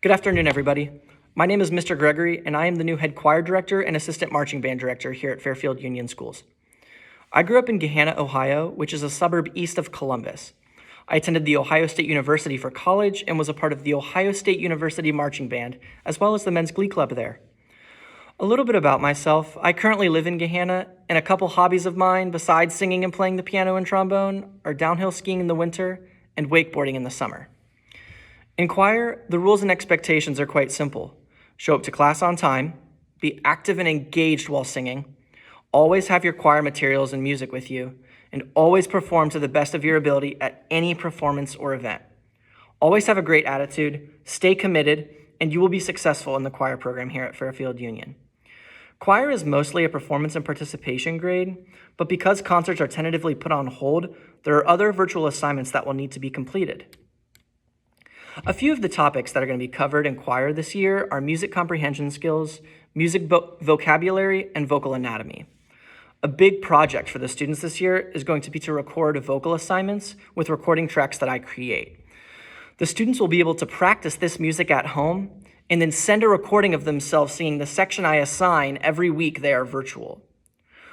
Good afternoon, everybody. My name is Mr. Gregory, and I am the new head choir director and assistant marching band director here at Fairfield Union Schools. I grew up in Gahanna, Ohio, which is a suburb east of Columbus. I attended The Ohio State University for college and was a part of the Ohio State University Marching Band, as well as the Men's Glee Club there. A little bit about myself. I currently live in Gahanna, and a couple hobbies of mine, besides singing and playing the piano and trombone, are downhill skiing in the winter and wakeboarding in the summer. In choir, the rules and expectations are quite simple. Show up to class on time, be active and engaged while singing, always have your choir materials and music with you, and always perform to the best of your ability at any performance or event. Always have a great attitude, stay committed, and you will be successful in the choir program here at Fairfield Union. Choir is mostly a performance and participation grade, but because concerts are tentatively put on hold, there are other virtual assignments that will need to be completed. A few of the topics that are going to be covered in choir this year are music comprehension skills, music vocabulary, and vocal anatomy. A big project for the students this year is going to be to record vocal assignments with recording tracks that I create. The students will be able to practice this music at home and then send a recording of themselves singing the section I assign every week they are virtual.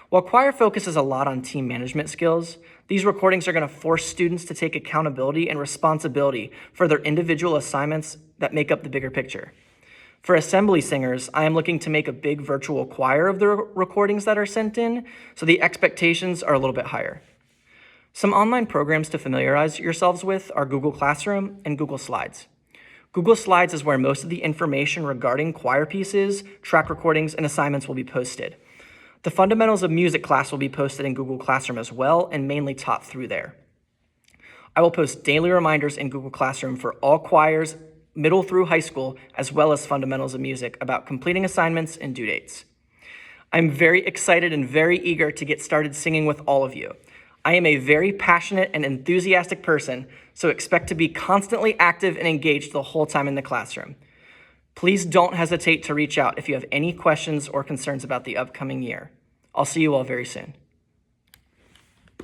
While choir focuses a lot on team management skills, these recordings are going to force students to take accountability and responsibility for their individual assignments that make up the bigger picture. For assembly singers, I am looking to make a big virtual choir of the recordings that are sent in, so the expectations are a little bit higher. Some online programs to familiarize yourselves with are Google Classroom and Google Slides. Google Slides is where most of the information regarding choir pieces, track recordings, and assignments will be posted. The Fundamentals of Music class will be posted in Google Classroom as well and mainly taught through there. I will post daily reminders in Google Classroom for all choirs, middle through high school, as well as Fundamentals of Music about completing assignments and due dates. I'm very excited and very eager to get started singing with all of you. I am a very passionate and enthusiastic person, so expect to be constantly active and engaged the whole time in the classroom. Please don't hesitate to reach out if you have any questions or concerns about the upcoming year. I'll see you all very soon.